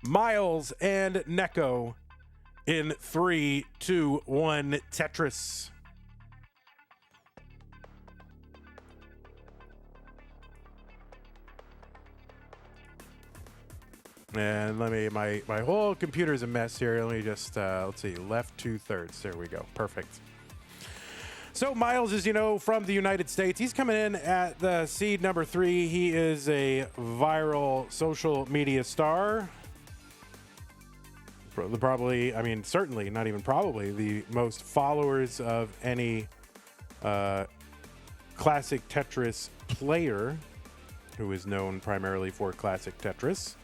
Myles and Neko in 3, 2, 1, Tetris. And let me, my whole computer's a mess here. Let me just, let's see, left 2/3. There we go. Perfect. So Myles, as you know, from the United States, he's coming in at the seed number 3. He is a viral social media star. Probably, I mean, certainly, not even probably, the most followers of any classic Tetris player who is known primarily for classic Tetris.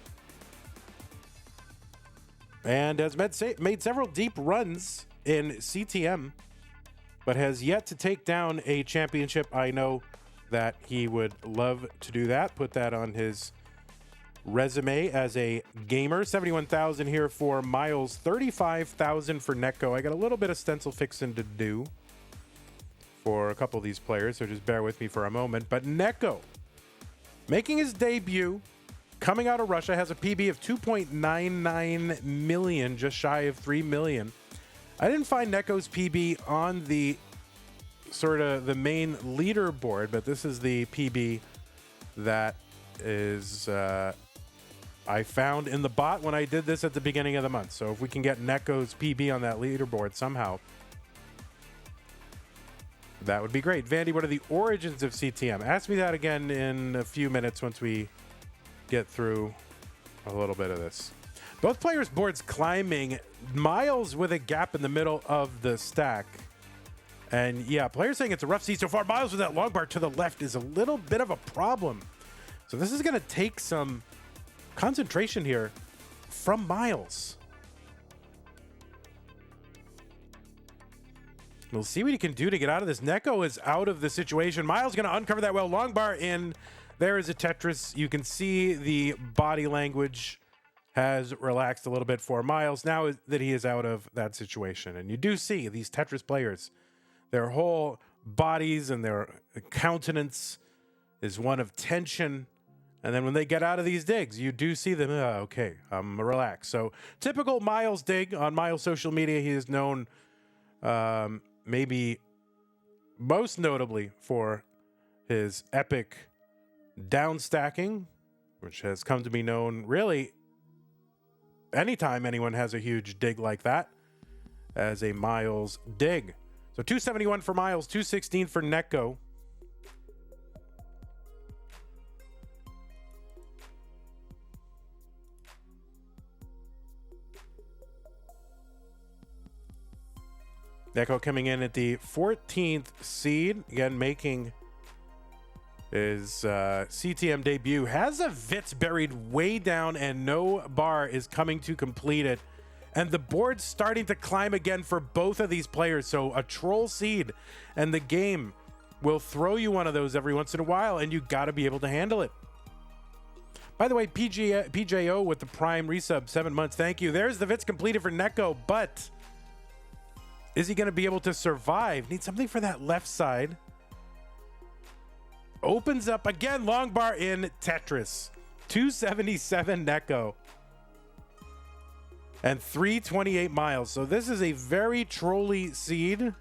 And has made several deep runs in CTM, but has yet to take down a championship. I know that he would love to do that, put that on his resume as a gamer. 71,000 here for Myles, 35,000 for Neko. I got a little bit of stencil fixing to do for a couple of these players, so just bear with me for a moment. But Neko, making his debut, coming out of Russia, has a PB of 2.99 million, just shy of 3 million. I didn't find Neko's PB on the sort of the main leaderboard, but this is the PB that is I found in the bot when I did this at the beginning of the month. So if we can get Neko's PB on that leaderboard somehow, that would be great. Vandy, what are the origins of CTM? Ask me that again in a few minutes once we get through a little bit of this. Both players' boards climbing. Myles with a gap in the middle of the stack. And yeah, players saying it's a rough seed so far. Myles with that long bar to the left is a little bit of a problem. So this is going to take some concentration here from Myles. We'll see what he can do to get out of this. Neko is out of the situation. Myles going to uncover that well. Long bar in. There is a Tetris. You can see the body language has relaxed a little bit for Myles now that he is out of that situation. And you do see these Tetris players, their whole bodies and their countenance is one of tension. And then when they get out of these digs, you do see them, okay, I'm relaxed. So typical Myles dig on Myles social media. He is known maybe most notably for his epic down stacking, which has come to be known really anytime anyone has a huge dig like that as a Myles dig. So 271 for Myles, 216 for Neko. Neko coming in at the 14th seed, again making his CTM debut. Has a Vitz buried way down and no bar is coming to complete it. And the board's starting to climb again for both of these players. So a troll seed and the game will throw you one of those every once in a while and you got to be able to handle it. By the way, PJO with the Prime resub, 7 months. Thank you. There's the Vitz completed for Neko, but is he going to be able to survive? Need something for that left side. Opens up again, long bar in Tetris. 277 Neko. And 328 Myles. So this is a very trolly seed.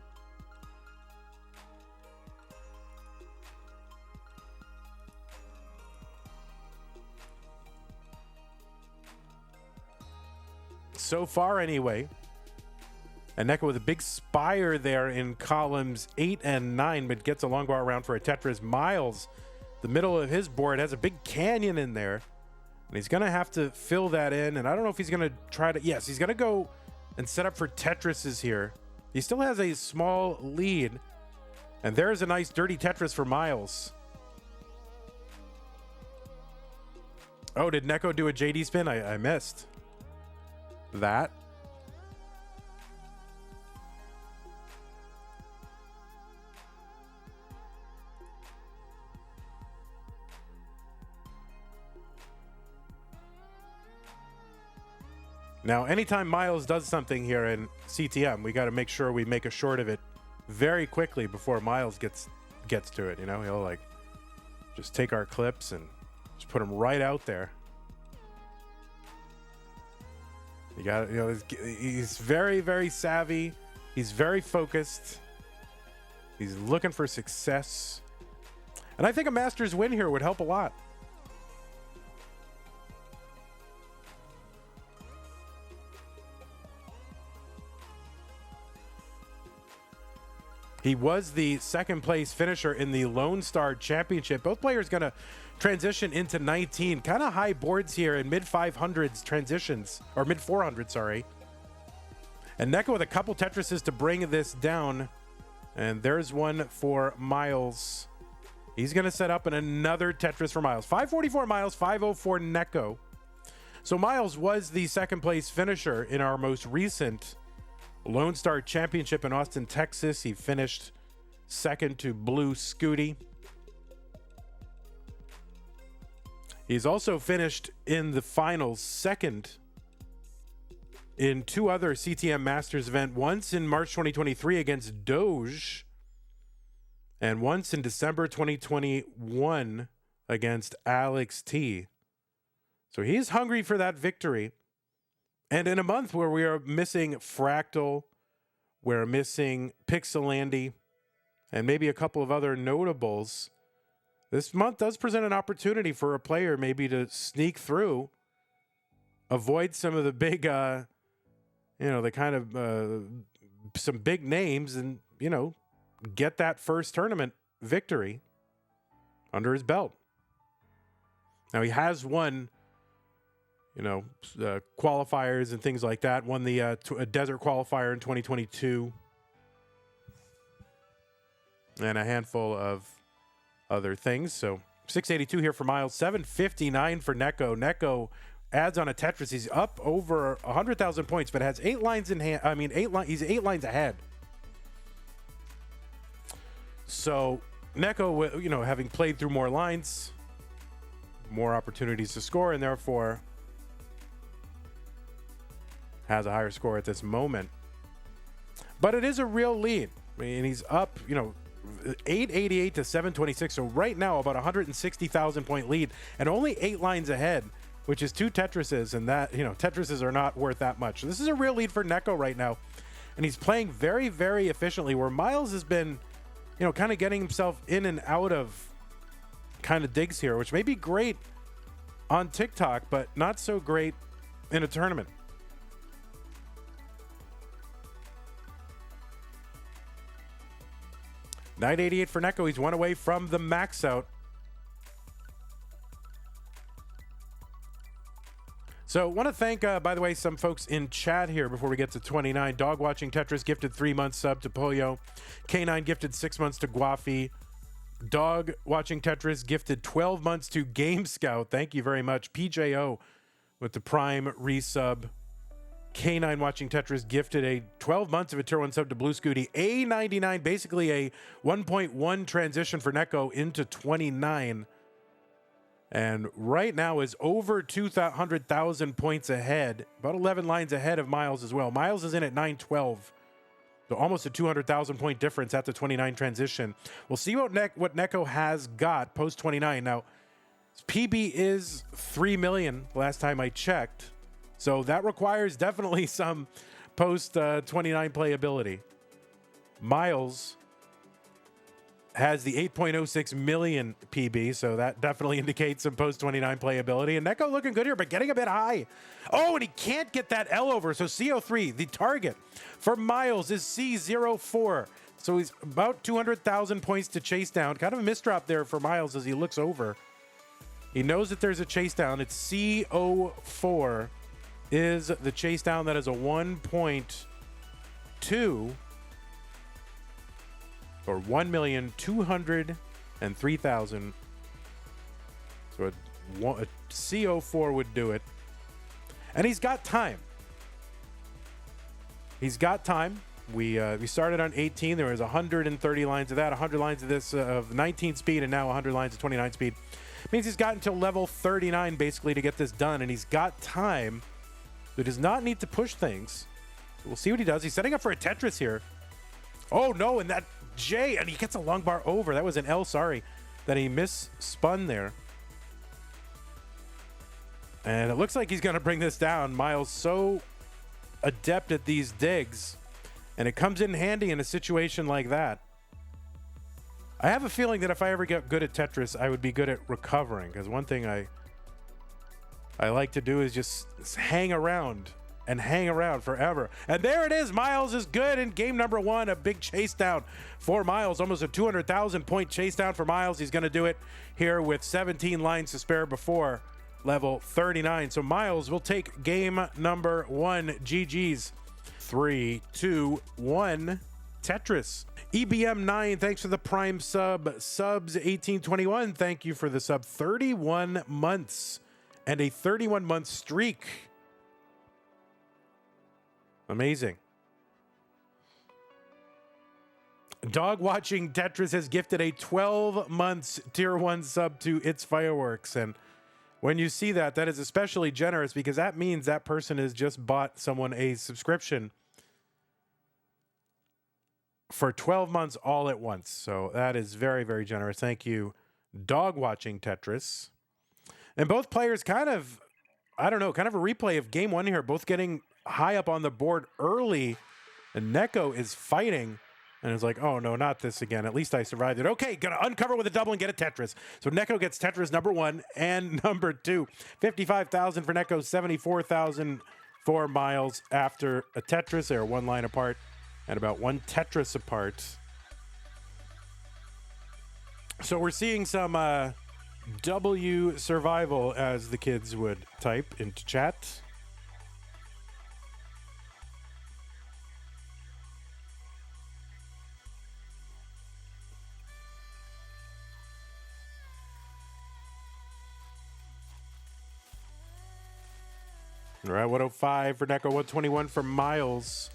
So far anyway. And Neko with a big spire there in columns 8 and 9, but gets a long bar around for a Tetris. Myles, the middle of his board, has a big canyon in there. And he's going to have to fill that in. And I don't know if he's going to try to... Yes, he's going to go and set up for Tetrises here. He still has a small lead. And there's a nice dirty Tetris for Myles. Oh, did Neko do a JD spin? I missed that. Now, anytime Myles does something here in CTM, we got to make sure we make a short of it very quickly before Myles gets to it. You know, he'll like just take our clips and just put them right out there. You got, he's very, very savvy. He's very focused. He's looking for success. And I think a Masters win here would help a lot. He was the second place finisher in the Lone Star Championship. Both players going to transition into 19. Kind of high boards here in mid 500s transitions, or mid 400s, sorry. And Neko with a couple Tetrises to bring this down. And there's one for Myles. He's going to set up another Tetris for Myles. 544 Myles, 504 Neko. So Myles was the second place finisher in our most recent Lone Star Championship in Austin, Texas. He finished second to Blue Scooty. He's also finished in the finals second in two other CTM Masters event, once in March 2023 against Doge, and once in December 2021 against Alex T. So he's hungry for that victory. And in a month where we are missing Fractal, we're missing Pixelandy, and maybe a couple of other notables, this month does present an opportunity for a player maybe to sneak through, avoid some of the big, the kind of some big names, and, get that first tournament victory under his belt. Now, he has won, qualifiers and things like that. Won the desert qualifier in 2022. And a handful of other things. So 682 here for Myles, 759 for Neko. Neko adds on a Tetris. He's up over 100,000 points, but has 8 lines in hand. He's 8 lines ahead. So Neko, having played through more lines, more opportunities to score, and therefore has a higher score at this moment. But it is a real lead. He's up, 888 to 726. So right now, about 160,000 point lead, and only 8 lines ahead, which is 2 Tetrises, and that, Tetrises are not worth that much. So this is a real lead for Neko right now, and he's playing very, very efficiently, where Myles has been, kind of getting himself in and out of kind of digs here, which may be great on TikTok, but not so great in a tournament. $988 for Neko. He's one away from the max out. So want to thank, by the way, some folks in chat here before we get to 29. Dog Watching Tetris gifted 3 months sub to Pollo. K9 gifted 6 months to Guafi. Dog Watching Tetris gifted 12 months to Game Scout. Thank you very much. PJO with the Prime resub. K9 Watching Tetris gifted a 12 months of a tier 1 sub to Blue Scooty. A99, basically a 1.1 transition for Neko into 29. And right now is over 200,000 points ahead, about 11 lines ahead of Myles as well. Myles is in at 912. So almost a 200,000 point difference at the 29 transition. We'll see what Neko has got post 29. Now, PB is 3 million last time I checked. So that requires definitely some post 29 playability. Myles has the 8.06 million PB, so that definitely indicates some post 29 playability. And Neko looking good here, but getting a bit high. Oh, and he can't get that L over. So CO3, the target for Myles is C04. So he's about 200,000 points to chase down. Kind of a misdrop there for Myles as he looks over. He knows that there's a chase down. It's CO4 is the chase down. That is a 1.2 or 1,203,000. So a CO4 would do it. And he's got time. He's got time. We started on 18. There was 130 lines of that, 100 lines of this of 19 speed, and now 100 lines of 29 speed. Means he's got until level 39 basically to get this done, and he's got time. He does not need to push things. So we'll see what he does. He's setting up for a Tetris here. Oh no, and that J, and he gets a long bar over. That was an L, sorry, that he misspun there. And it looks like he's going to bring this down. Myles so adept at these digs, and it comes in handy in a situation like that. I have a feeling that if I ever get good at Tetris, I would be good at recovering, because one thing I like to do is just hang around and hang around forever. And there it is. Myles is good in game number 1. A big chase down for Myles. Almost a 200,000 point chase down for Myles. He's going to do it here with 17 lines to spare before level 39. So Myles will take game number 1. GG's. 3, 2, 1. Tetris. EBM9, thanks for the prime sub. Subs 1821, thank you for the sub. 31 months and a 31-month streak. Amazing. Dog Watching Tetris has gifted a 12 months tier 1 sub to It's Fireworks. And when you see that, that is especially generous, because that means that person has just bought someone a subscription for 12 months all at once. So that is very, very generous. Thank you, Dog Watching Tetris. And both players kind of, I don't know, kind of a replay of game 1 here, both getting high up on the board early, and Neko is fighting and is like, oh no, not this again. At least I survived it. Okay, gonna uncover with a double and get a Tetris. So Neko gets Tetris number 1 and number 2. 55,000 for Neko, 74,000 for Myles after a Tetris. They're 1 line apart and about 1 Tetris apart. So we're seeing some W survival, as the kids would type into chat. All right, 105 for Neko, 121 for Myles.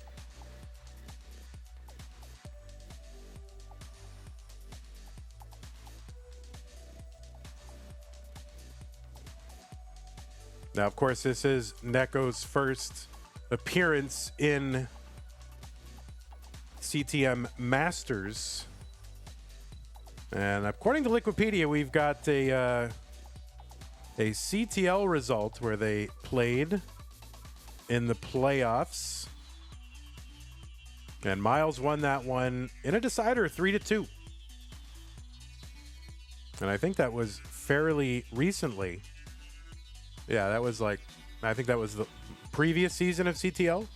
Now, of course, this is Neko's first appearance in CTM Masters. And according to Wikipedia, we've got a CTL result where they played in the playoffs. And Myles won that one in a decider, 3-2. And I think that was fairly recently. Yeah, that was like, I think that was the previous season of CTL.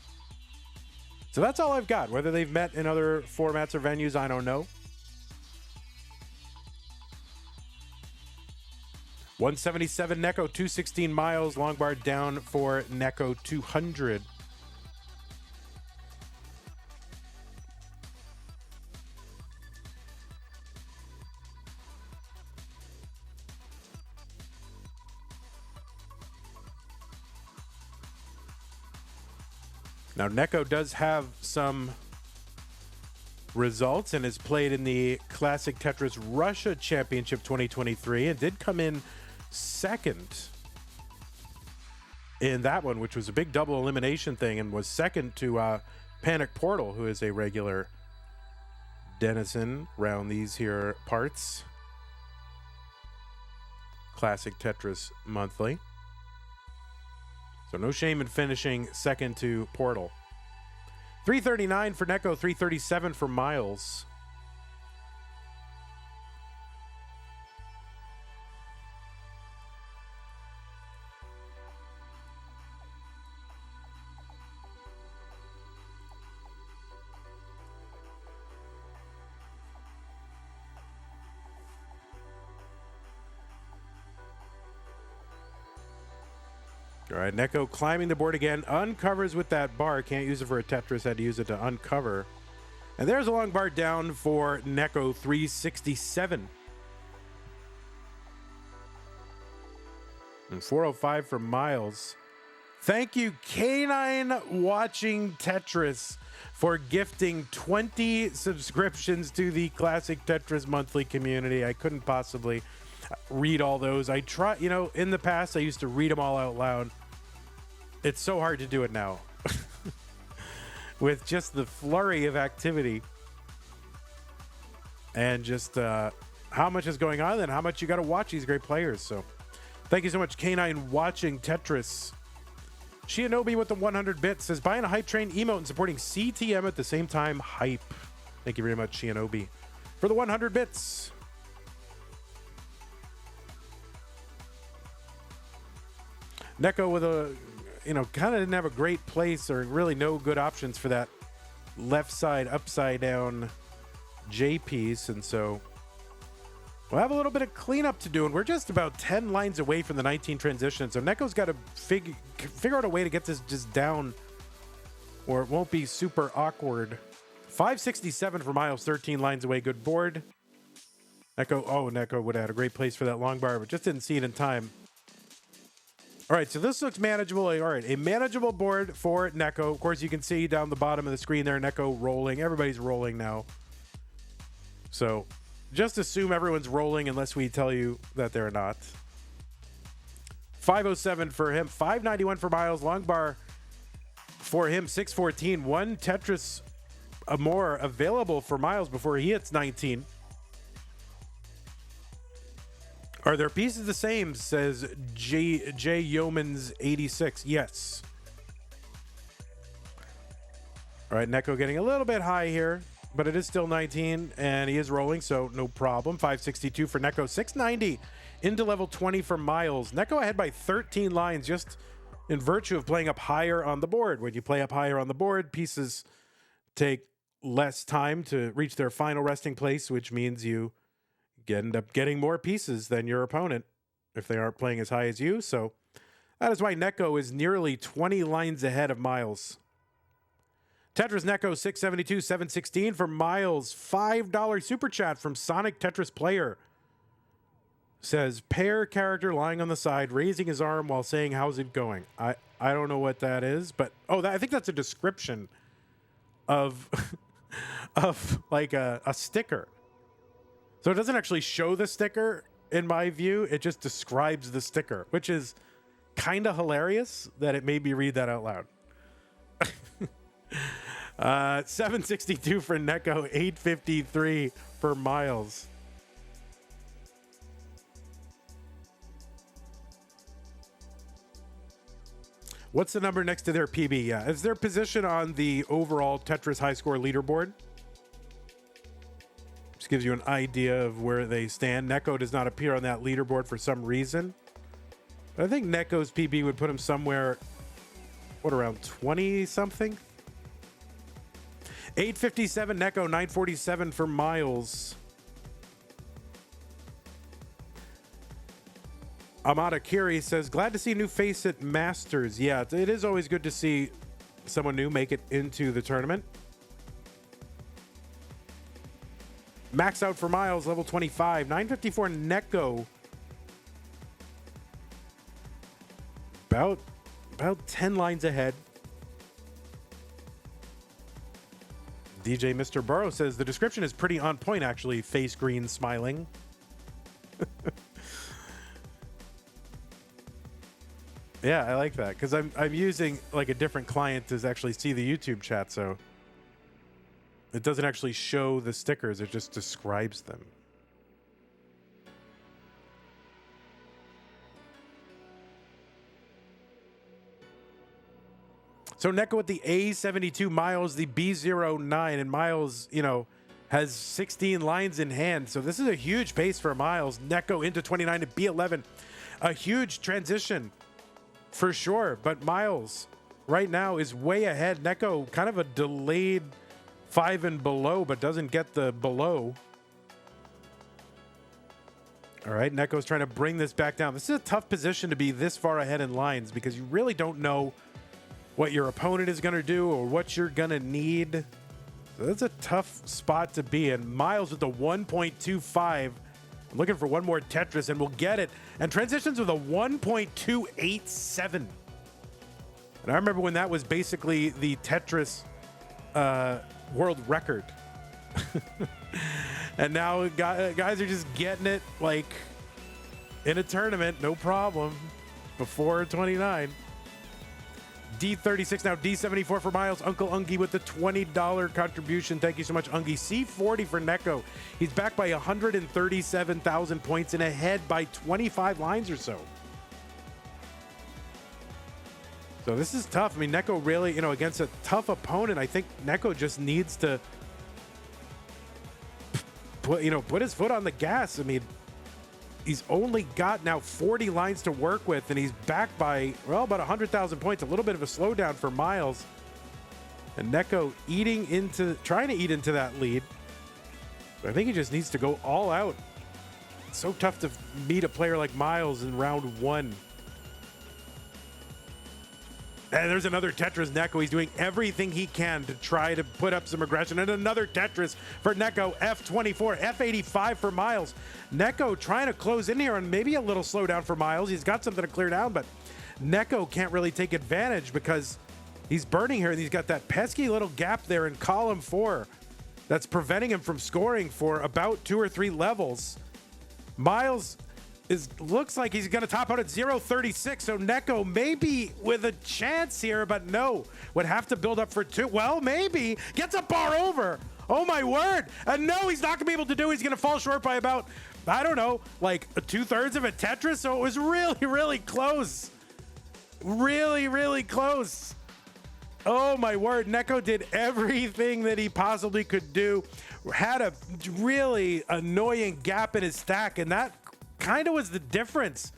So that's all I've got. Whether they've met in other formats or venues, I don't know. 177 Neko, 216 Myles. Long bar down for Neko, 200. Now, Neko does have some results and has played in the Classic Tetris Russia Championship 2023 and did come in second in that one, which was a big double elimination thing, and was second to Panic Portal, who is a regular denizen around these here parts. Classic Tetris Monthly. So no shame in finishing second to Portal. 339 for Neko, 337 for Myles. All right, Neko climbing the board again, uncovers with that bar. Can't use it for a Tetris, had to use it to uncover. And there's a long bar down for Neko, 367. And 405 for Myles. Thank you, Canine Watching Tetris, for gifting 20 subscriptions to the Classic Tetris Monthly community. I couldn't possibly read all those. I try, you know, in the past I used to read them all out loud. It's so hard to do it now with just the flurry of activity and just how much is going on and how much you got to watch these great players. So thank you so much, Canine Watching Tetris, Shinobi with the 100 bits says, buying a hype train emote and supporting CTM at the same time. Hype. Thank you very much, Shinobi, for the 100 bits. Neko with a, kind of didn't have a great place or really no good options for that left side upside down J piece. And so we'll have a little bit of cleanup to do. And we're just about 10 lines away from the 19 transition. So Neko's got to figure out a way to get this just down or it won't be super awkward. 567 for Myles, 13 lines away. Good board. Neko would have had a great place for that long bar, but just didn't see it in time. All right, so this looks manageable. All right, a manageable board for Neko. Of course, you can see down the bottom of the screen there, Neko rolling. Everybody's rolling now. So just assume everyone's rolling unless we tell you that they're not. 507 for him, 591 for Myles. Long bar for him, 614. One Tetris more available for Myles before he hits 19. Are their pieces the same, says J Yeomans 86. Yes. All right, Neko getting a little bit high here, but it is still 19, and he is rolling, so no problem. 562 for Neko, 690 into level 20 for Myles. Neko ahead by 13 lines just in virtue of playing up higher on the board. When you play up higher on the board, pieces take less time to reach their final resting place, which means you end up getting more pieces than your opponent if they aren't playing as high as you. So that is why Neko is nearly 20 lines ahead of Myles. Tetris Neko 672, 716 for Myles. $5 super chat from Sonic Tetris Player. Says, pair character lying on the side, raising his arm while saying, how's it going? I don't know what that is, but I think that's a description of of like a sticker. So it doesn't actually show the sticker, in my view. It just describes the sticker, which is kind of hilarious that it made me read that out loud. 762 for Neko, 853 for Myles. What's the number next to their PB? Yeah, it's their position on the overall Tetris high score leaderboard. Just gives you an idea of where they stand. Neko does not appear on that leaderboard for some reason. But I think Neko's PB would put him somewhere, around 20-something? 857 Neko, 947 for Myles. Amada Kiri says, glad to see a new face at Masters. Yeah, it is always good to see someone new make it into the tournament. Max out for Myles, level 25. 954 Neko. About 10 lines ahead. DJ Mr. Burrow says, the description is pretty on point, actually. Face green, smiling. Yeah, I like that, because I'm using like a different client to actually see the YouTube chat, so it doesn't actually show the stickers, it just describes them. So Neko with the A72, Myles the B09, and Myles, has 16 lines in hand. So this is a huge pace for Myles. Neko into 29 to B11. A huge transition for sure, but Myles right now is way ahead. Neko kind of a delayed 5 and below, but doesn't get the below. All right, Neko's trying to bring this back down. This is a tough position to be this far ahead in lines because you really don't know what your opponent is going to do or what you're going to need. So that's a tough spot to be in. Myles with the 1.25. I'm looking for one more Tetris, and we'll get it. And transitions with a 1.287. And I remember when that was basically the Tetris world record. And now guys are just getting it like in a tournament, no problem, before 29. D36 now, D74 for Myles. Uncle Ungi with the $20 contribution. Thank you so much, Ungi. C40 for Neko. He's back by 137,000 points and ahead by 25 lines or so. So this is tough. I mean, Neko really, you know, against a tough opponent, I think Neko just needs to put his foot on the gas. I mean, he's only got now 40 lines to work with, and he's backed by, well, about 100,000 points. A little bit of a slowdown for Myles. And Neko trying to eat into that lead. But I think he just needs to go all out. It's so tough to meet a player like Myles in round one. And there's another Tetris Neko. He's doing everything he can to try to put up some aggression. And another Tetris for Neko. F24, F85 for Myles. Neko trying to close in here, and maybe a little slowdown for Myles. He's got something to clear down, but Neko can't really take advantage because he's burning here. And he's got that pesky little gap there in column 4 that's preventing him from scoring for about 2 or 3 levels. Myles looks like he's going to top out at 0.36, so Neko maybe with a chance here, but no, would have to build up for 2. Well, maybe gets a bar over. Oh my word! And no, he's not going to be able to do. He's going to fall short by about, I don't know, like 2/3 of a Tetris. So it was really, really close. Really, really close. Oh my word! Neko did everything that he possibly could do. Had a really annoying gap in his stack, and that kind of was the difference.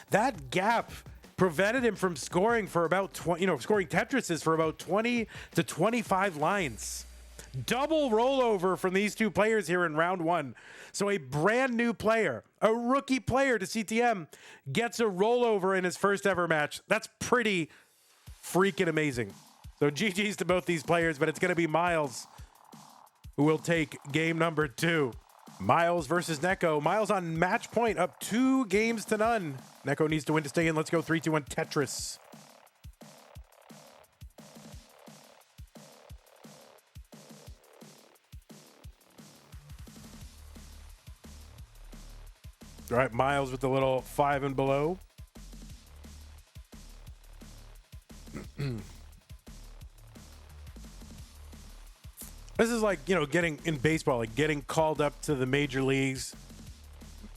That gap prevented him from scoring for about 20, scoring Tetrises for about 20 to 25 lines. Double rollover from these two players here in round one. So a brand new player, a rookie player to CTM, gets a rollover in his first ever match. That's pretty freaking amazing. So GG's to both these players, but it's going to be Myles who will take game number 2. Myles versus Neko. Myles on match point, up 2 games to none. Neko needs to win to stay in. Let's go 3, 2, 1, Tetris. All right, Myles with the little 5 and below. This is like, getting in baseball, like getting called up to the major leagues,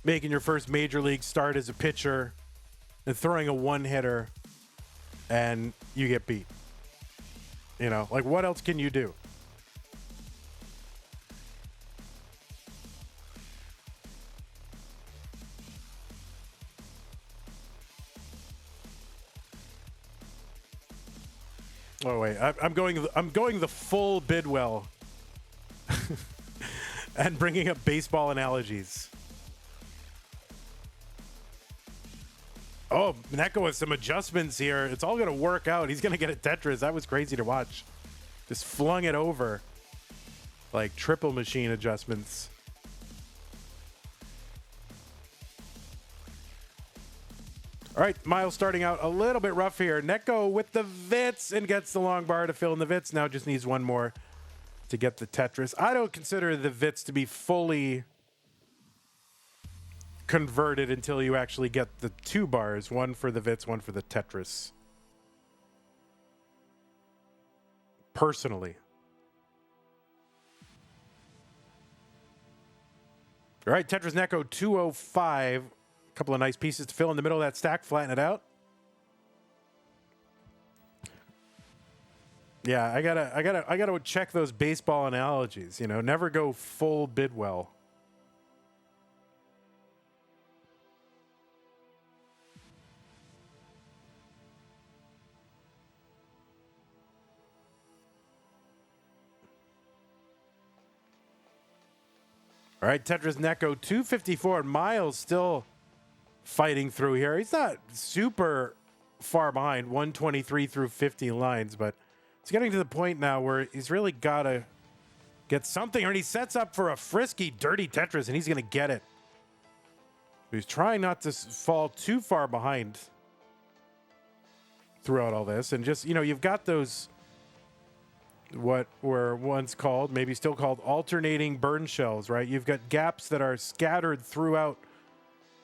making your first major league start as a pitcher, and throwing a one-hitter, and you get beat. Like what else can you do? Oh wait, I'm going the full Bidwell. And bringing up baseball analogies. Oh, Neko with some adjustments here. It's all going to work out. He's going to get a Tetris. That was crazy to watch. Just flung it over. Like triple machine adjustments. All right, Myles starting out a little bit rough here. Neko with the Vits and gets the long bar to fill in the Vits. Now just needs one more to get the Tetris. I don't consider the Vits to be fully converted until you actually get the 2 bars, one for the Vits, one for the Tetris. Personally. All right, Tetris Neko 205. A couple of nice pieces to fill in the middle of that stack, flatten it out. Yeah, I gotta check those baseball analogies. Never go full Bidwell. All right, Tetris Neko 254. Myles still fighting through here. He's not super far behind, 123 through 50 lines, but it's getting to the point now where he's really got to get something, and he sets up for a frisky, dirty Tetris, and he's going to get it. He's trying not to fall too far behind throughout all this, and just, you've got those, what were once called, maybe still called, alternating burn shells, right? You've got gaps that are scattered throughout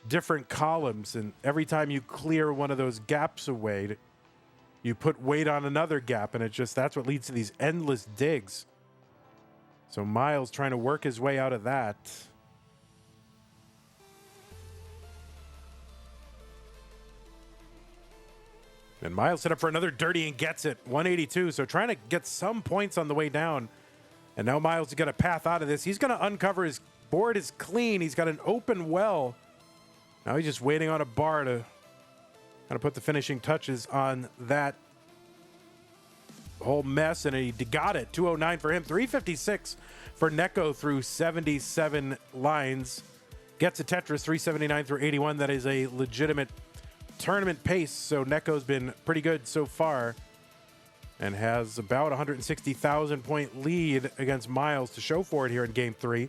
different columns, and every time you clear one of those gaps away, you put weight on another gap, and that's what leads to these endless digs. So Myles trying to work his way out of that. And Myles set up for another dirty and gets it. 182. So trying to get some points on the way down. And now Myles has got a path out of this. He's going to uncover. His board is clean. He's got an open well. Now he's just waiting on a bar to kind of put the finishing touches on that whole mess. And he got it. 209 for him. 356 for Neko through 77 lines. Gets a Tetris 379 through 81. That is a legitimate tournament pace. So Neko's been pretty good so far and has about 160,000 point lead against Myles to show for it here in game 3.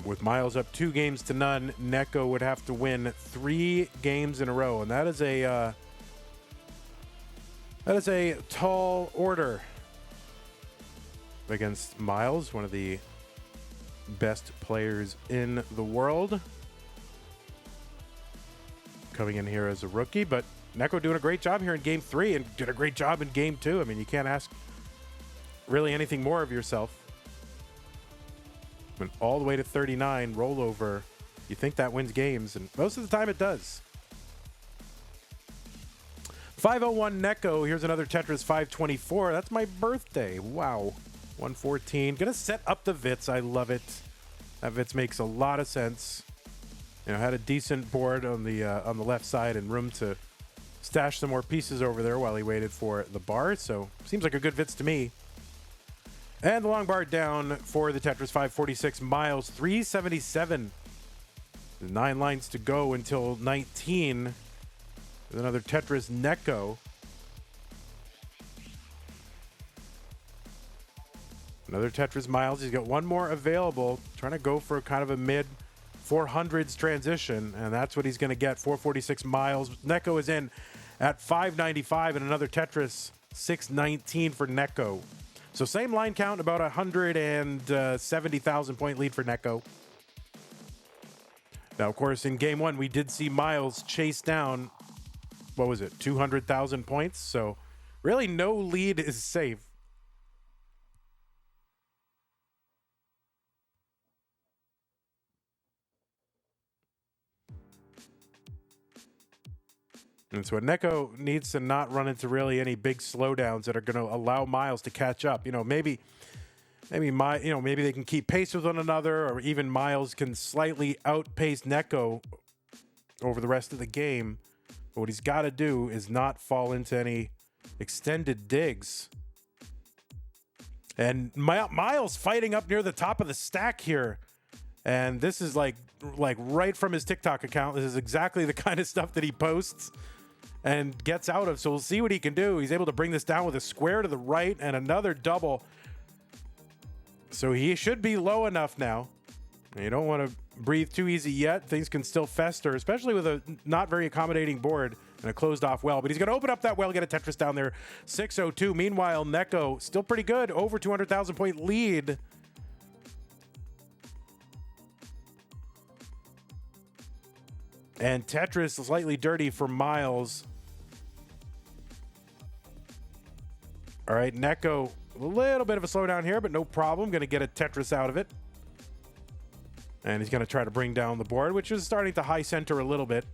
With Myles up 2 games to none, Neko would have to win 3 games in a row, and that is a tall order against Myles, one of the best players in the world. Coming in here as a rookie, but Neko doing a great job here in game 3 and did a great job in game 2. I mean, you can't ask really anything more of yourself. Went all the way to 39, rollover. You think that wins games, and most of the time it does. 501 Neko. Here's another Tetris 524. That's my birthday. Wow. 114. Gonna set up the Vits. I love it. That Vits makes a lot of sense. You know, had a decent board on the left side and room to stash some more pieces over there while he waited for the bar. So seems like a good Vits to me. And the long bar down for the Tetris 546. Myles 377. 9 lines to go until 19. With another Tetris Neko. Another Tetris Myles. He's got one more available. Trying to go for kind of a mid 400s transition. And that's what he's going to get. 446 Myles. Neko is in at 595. And another Tetris 619 for Neko. So same line count, about 170,000 point lead for Neko. Now, of course, in game 1, we did see Myles chase down, what was it, 200,000 points? So really no lead is safe. And so Neko needs to not run into really any big slowdowns that are going to allow Myles to catch up. You know, maybe they can keep pace with one another, or even Myles can slightly outpace Neko over the rest of the game. But what he's got to do is not fall into any extended digs. And Myles fighting up near the top of the stack here. And this is like right from his TikTok account. This is exactly the kind of stuff that he posts and gets out of. So we'll see what he can do. He's able to bring this down with a square to the right and another double. So he should be low enough now. You don't want to breathe too easy yet. Things can still fester, especially with a not very accommodating board and a closed off well. But he's going to open up that well, get a Tetris down there. 602. Meanwhile, Neko still pretty good. Over 200,000 point lead. And Tetris slightly dirty for Myles. All right, Neko, a little bit of a slowdown here, but no problem. Going to get a Tetris out of it. And he's going to try to bring down the board, which is starting to high center a little bit.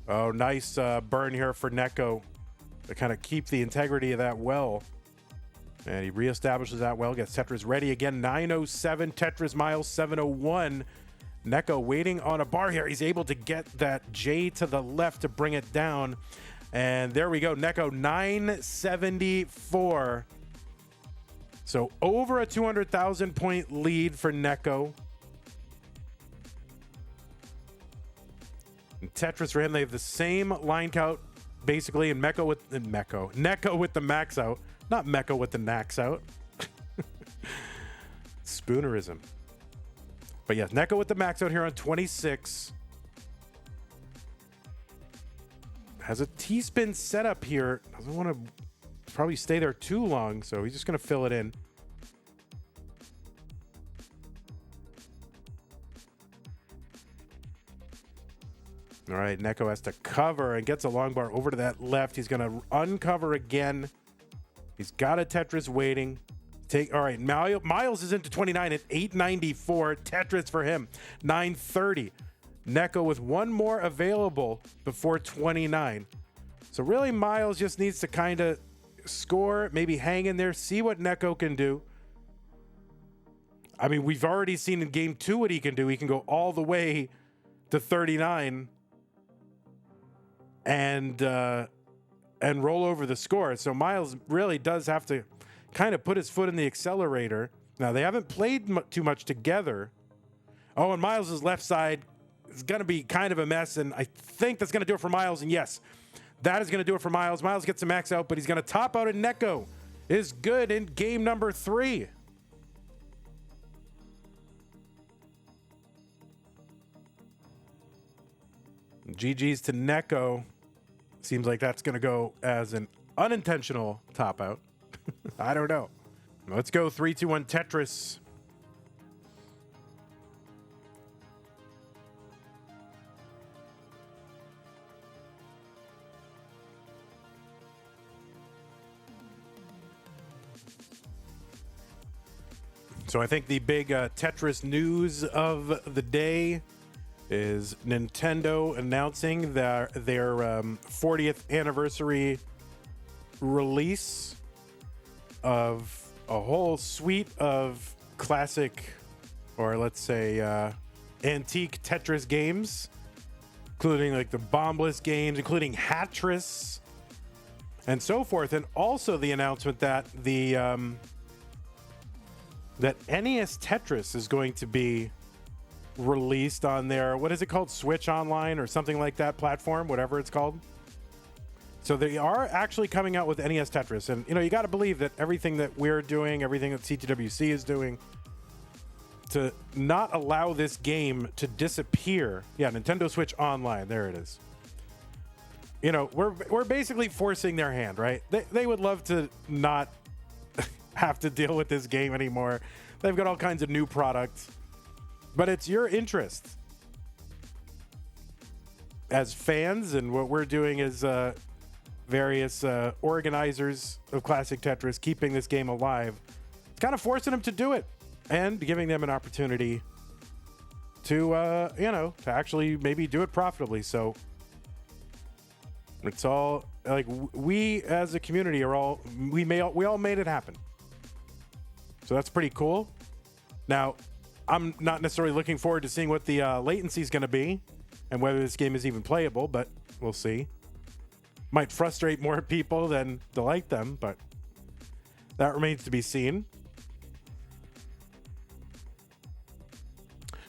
Oh, nice burn here for Neko to kind of keep the integrity of that well. And he reestablishes that well, gets Tetris ready again. 907, Tetris Myles 701. Neko waiting on a bar here. He's able to get that J to the left to bring it down. And there we go. Neko 974. So over a 200,000 point lead for Neko. And Tetris for him, they have the same line count basically, and Neko with the max out. Not Mecca with the max out. Spoonerism. But yes, Neko with the max out here on 26. Has a T-spin setup here. Doesn't want to probably stay there too long, so he's just going to fill it in. All right, Neko has to cover and gets a long bar over to that left. He's going to uncover again. He's got a Tetris waiting. All right, Myles is into 29 at 894. Tetris for him, 930. Neko with one more available before 29. So really, Myles just needs to kind of score, maybe hang in there, see what Neko can do. I mean, we've already seen in game 2 what he can do. He can go all the way to 39 and roll over the score. So Myles really does have to kind of put his foot in the accelerator. Now, they haven't played too much together. Oh, and Myles' left side is going to be kind of a mess, and I think that's going to do it for Myles. And yes, that is going to do it for Myles. Myles gets a max out, but he's going to top out, and Neko is good in game number 3. GG's to Neko. Seems like that's going to go as an unintentional top out. I don't know. Let's go 3, 2, 1 Tetris. So I think the big Tetris news of the day is Nintendo announcing their 40th anniversary release of a whole suite of classic, or let's say antique Tetris games, including like the Bombless games, including Hatris, and so forth. And also the announcement that that NES Tetris is going to be released on their, what is it called, Switch Online or something like that platform, whatever it's called. So they are actually coming out with NES Tetris. And, you know, you got to believe that everything that we're doing, everything that CTWC is doing to not allow this game to disappear. Yeah, Nintendo Switch Online. There it is. You know, we're basically forcing their hand, right? They would love to not have to deal with this game anymore. They've got all kinds of new products. But it's your interest as fans, and what we're doing as various organizers of Classic Tetris, keeping this game alive. It's kind of forcing them to do it and giving them an opportunity to, to actually maybe do it profitably. So it's all like we as a community are all, we all made it happen. So that's pretty cool. Now, I'm not necessarily looking forward to seeing what the latency is going to be and whether this game is even playable, but we'll see. Might frustrate more people than delight them, but that remains to be seen.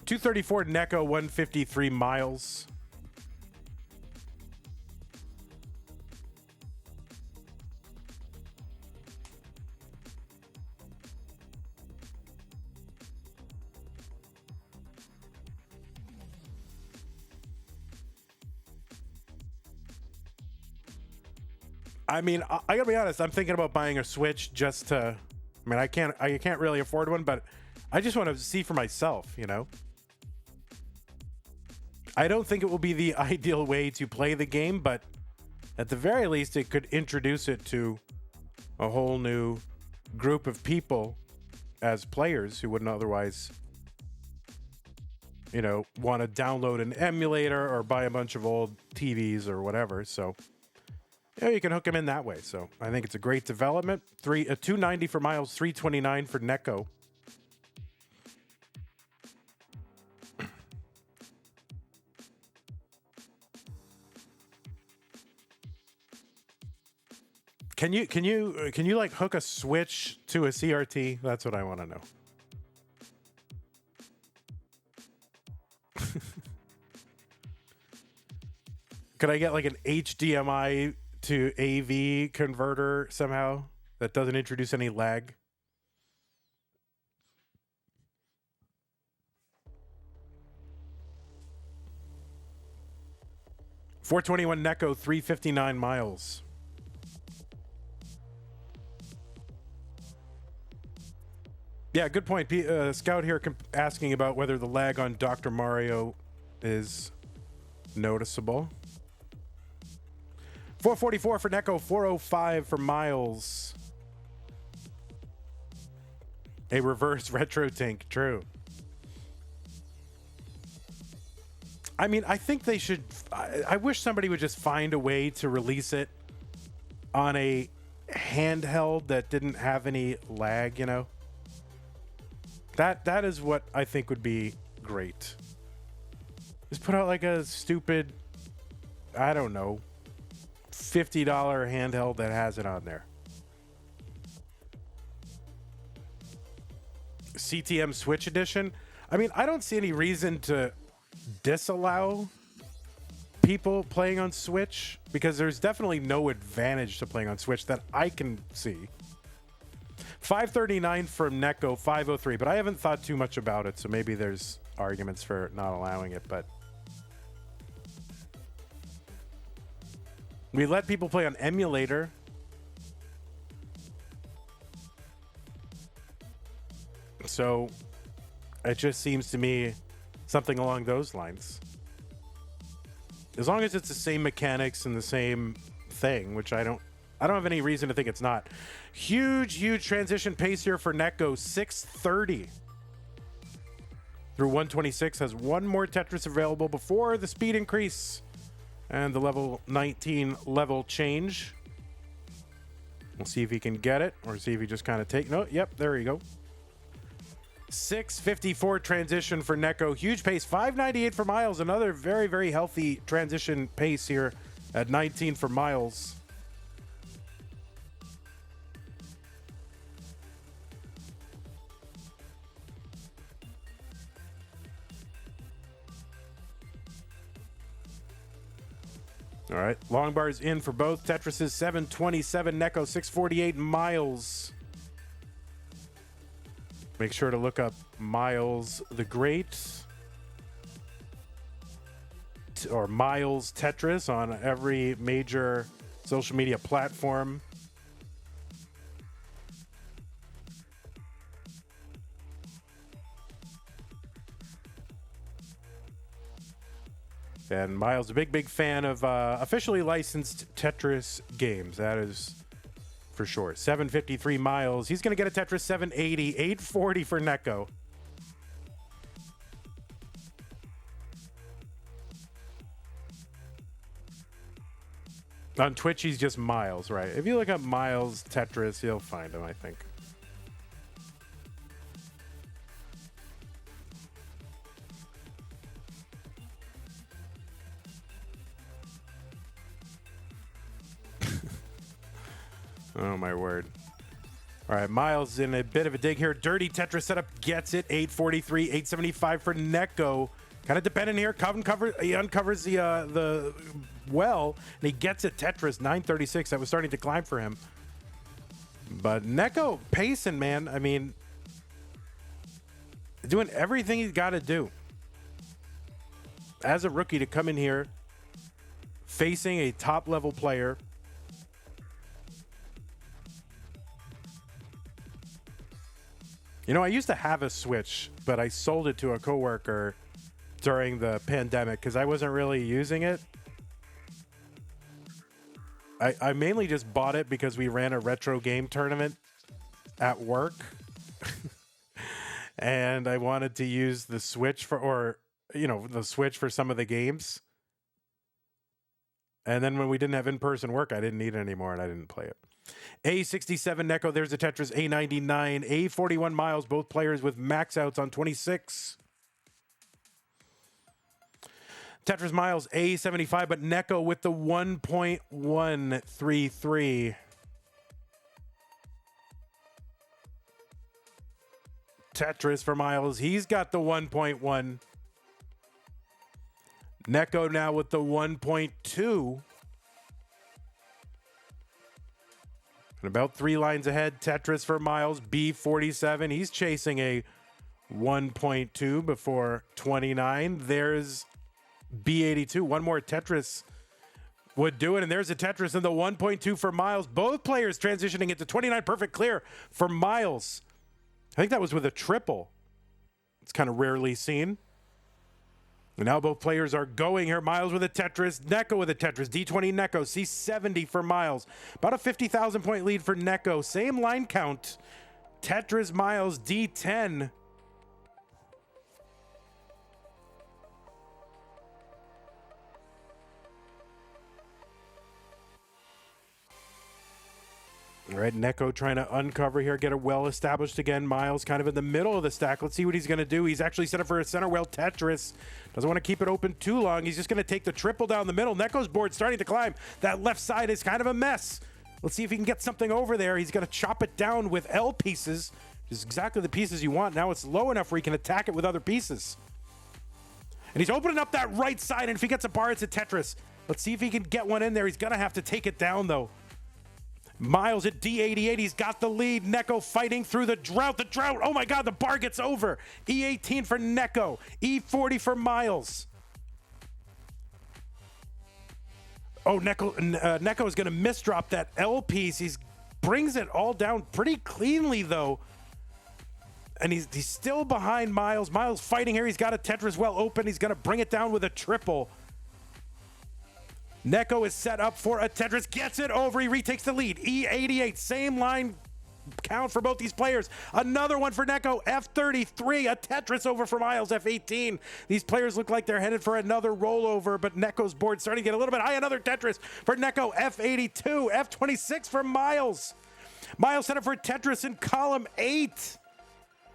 234 Neko, 153 Myles. I mean, I gotta be honest. I'm thinking about buying a Switch just to. I mean, I can't really afford one, but I just want to see for myself. You know, I don't think it will be the ideal way to play the game, but at the very least, it could introduce it to a whole new group of people as players who wouldn't otherwise, want to download an emulator or buy a bunch of old TVs or whatever. So. Yeah, you can hook them in that way. So I think it's a great development. 290 for Myles, 329 for Neko. Can you like hook a Switch to a CRT? That's what I want to know. Could I get like an HDMI to AV converter somehow that doesn't introduce any lag? $421 Neko, $359 Myles. Yeah, good point. Scout here asking about whether the lag on Dr. Mario is noticeable. 444 for Neko, 405 for Myles. A reverse retro tank, true. I mean, I think they should. I wish somebody would just find a way to release it on a handheld that didn't have any lag, you know? That is what I think would be great. Just put out like a stupid, I don't know, $50 handheld that has it on there. CTM Switch Edition. I mean, I don't see any reason to disallow people playing on Switch because there's definitely no advantage to playing on Switch that I can see. 539 from Neko, 503, but I haven't thought too much about it, so maybe there's arguments for not allowing it, but we let people play on emulator. So it just seems to me something along those lines. As long as it's the same mechanics and the same thing, which I don't have any reason to think it's not. Huge transition pace here for Neko. 630 through 126. Has one more Tetris available before the speed increase and the level 19 level change. We'll see if he can get it or see if he just kind of no, yep, there you go. 654 transition for Neko. Huge pace. 598 for Myles. Another very healthy transition pace here at 19 for Myles. All right, long bars in for both. Tetris is 727, Neko 648, Myles. Make sure to look up Myles the Great or Myles Tetris on every major social media platform. And Myles, a big fan of officially licensed Tetris games. That is for sure. 753 Myles. He's going to get a Tetris 780. 840 for Neko. On Twitch, he's just Myles, right? If you look up Myles Tetris, you'll find him, I think. Oh, my word. All right, Myles in a bit of a dig here. Dirty Tetris setup gets it. 843, 875 for Neko. Kind of dependent here. He uncovers the well, and he gets it. Tetris, 936. That was starting to climb for him. But Neko pacing, man. I mean, doing everything he's got to do. As a rookie to come in here, facing a top-level player. You know, I used to have a Switch, but I sold it to a coworker during the pandemic because I wasn't really using it. I mainly just bought it because we ran a retro game tournament at work. And I wanted to use the Switch the Switch for some of the games. And then when we didn't have in-person work, I didn't need it anymore and I didn't play it. A67 Neko, there's the Tetris. A99, A41 Myles, both players with max outs on 26. Tetris Myles, A75, but Neko with the 1.133. Tetris for Myles, he's got the 1.1. Neko now with the 1.2. And about 3 lines ahead, Tetris for Myles, B47. He's chasing a 1.2 before 29. There's B82. One more Tetris would do it. And there's a Tetris in the 1.2 for Myles. Both players transitioning into 29. Perfect clear for Myles. I think that was with a triple. It's kind of rarely seen. And now both players are going here. Myles with a Tetris, Neko with a Tetris. D20 Neko, C70 for Myles. About a 50,000 point lead for Neko. Same line count. Tetris, Myles, D10. All right, Neko trying to uncover here, get it well established again. Myles kind of in the middle of the stack. Let's see what he's going to do. He's actually set up for a center well Tetris. Doesn't want to keep it open too long. He's just going to take the triple down the middle. Neko's board starting to climb. That left side is kind of a mess. Let's see if he can get something over there. He's going to chop it down with L pieces, which is exactly the pieces you want. Now it's low enough where he can attack it with other pieces. And he's opening up that right side, and if he gets a bar, it's a Tetris. Let's see if he can get one in there. He's going to have to take it down, though. Myles at D88, he's got the lead. Neko fighting through the drought. The drought, oh my God, the bar gets over. E18 for Neko, E40 for Myles. Oh, Neko is gonna misdrop that L piece. He brings it all down pretty cleanly though. And he's still behind Myles. Myles fighting here, he's got a Tetris well open. He's gonna bring it down with a triple. Neko is set up for a Tetris, gets it over, he retakes the lead. E88, same line count for both these players. Another one for Neko, F33, a Tetris over for Myles, F18. These players look like they're headed for another rollover, but Neko's board starting to get a little bit high. Another Tetris for Neko, F82, F26 for Myles. Myles set up for a Tetris in column 8.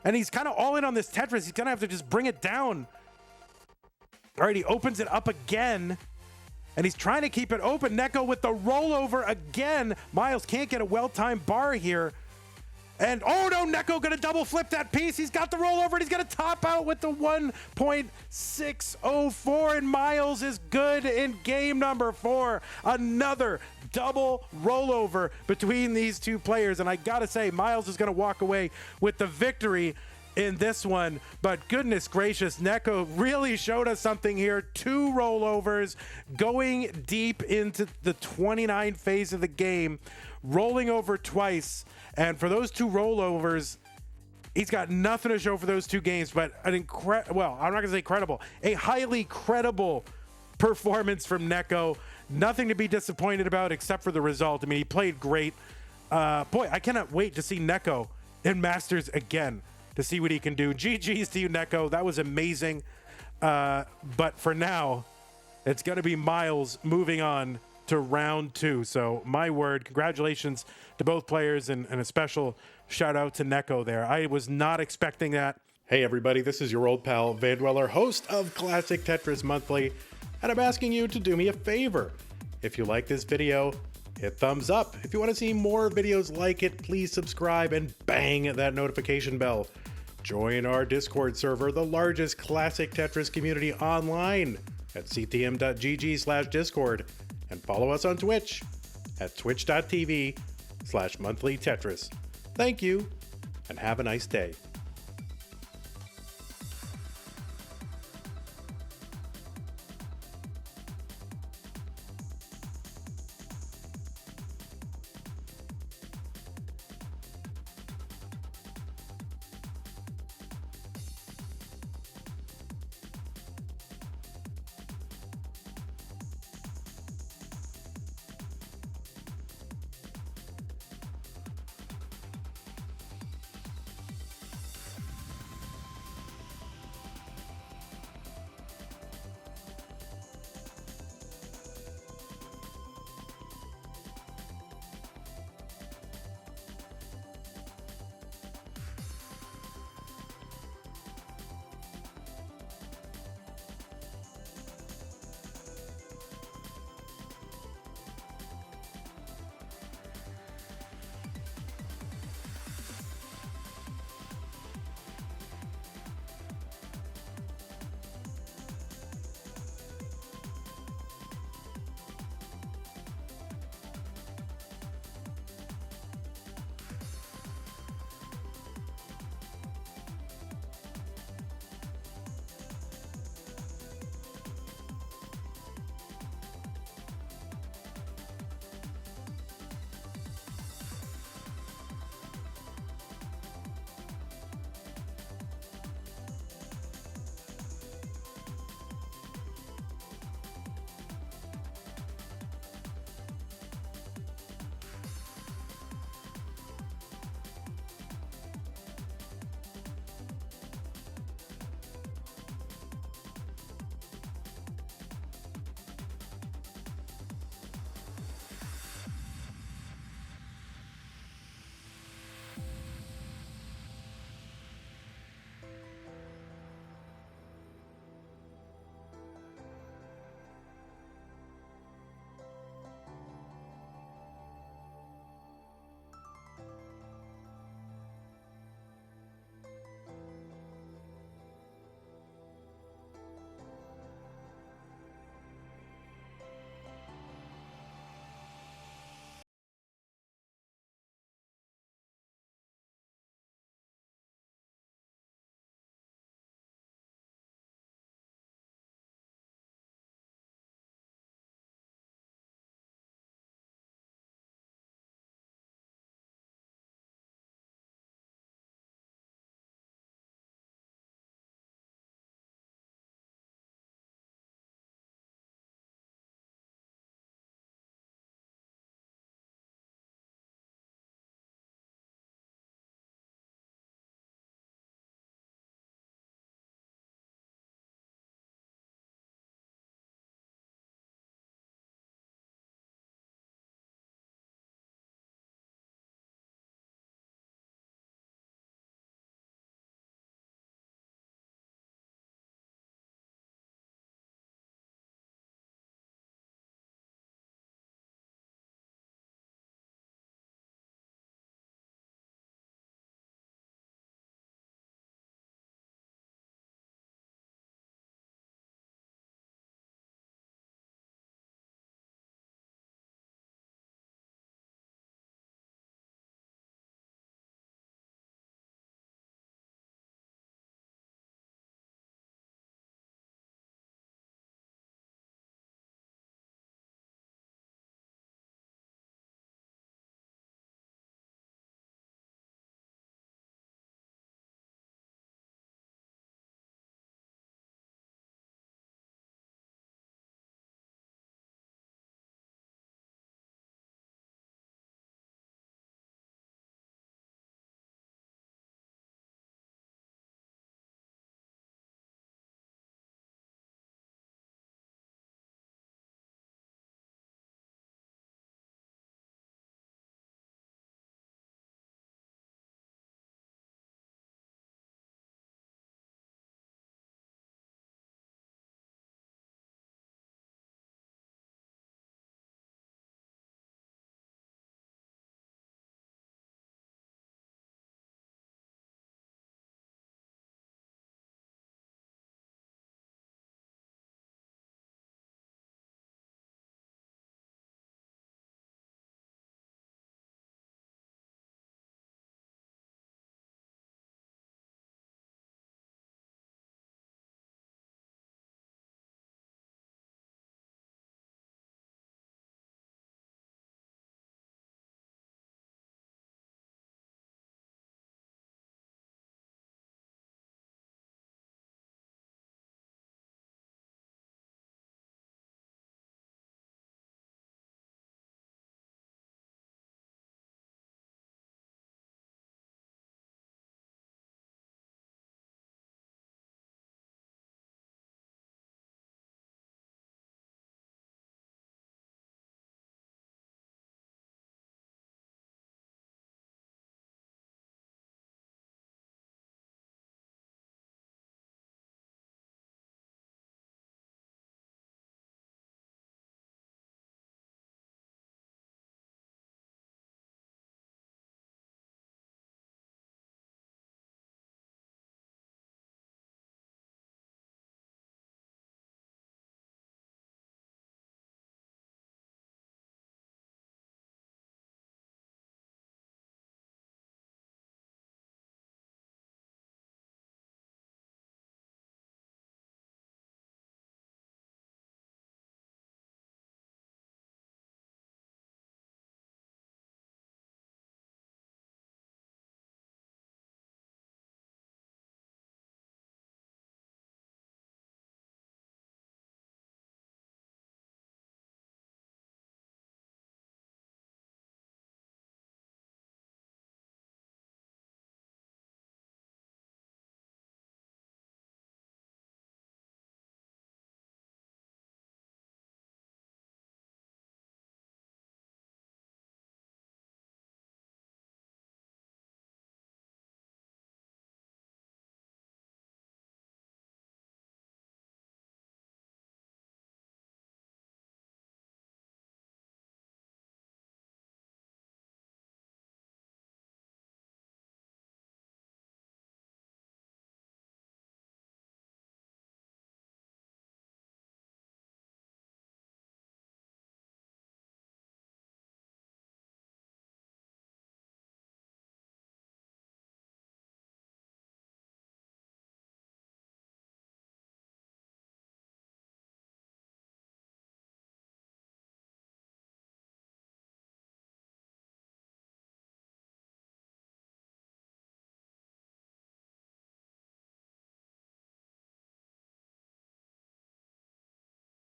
And he's kind of all in on this Tetris. He's gonna have to just bring it down. All right, he opens it up again. And he's trying to keep it open. Neko with the rollover again. Myles can't get a well-timed bar here. And, oh no, Neko gonna double flip that piece. He's got the rollover and he's gonna top out with the 1.604. And Myles is good in game number 4. Another double rollover between these two players. And I gotta say, Myles is gonna walk away with the victory in this one, but goodness gracious, Neko really showed us something here. 2 rollovers, going deep into the 29 phase of the game, rolling over twice, and for those 2 rollovers, he's got nothing to show for those 2 games, but well, I'm not gonna say credible, a highly credible performance from Neko. Nothing to be disappointed about except for the result. I mean, he played great. Boy, I cannot wait to see Neko in Masters again, to see what he can do. GG's to you, Neko. That was amazing. But for now, it's going to be Myles moving on to round 2. So my word, congratulations to both players and a special shout out to Neko there. I was not expecting that. Hey everybody, this is your old pal, Vandweller, host of Classic Tetris Monthly. And I'm asking you to do me a favor. If you like this video, hit thumbs up. If you want to see more videos like it, please subscribe and bang that notification bell. Join our Discord server, the largest classic Tetris community online at ctm.gg/discord, and follow us on Twitch at twitch.tv/monthlytetris. Thank you, and have a nice day.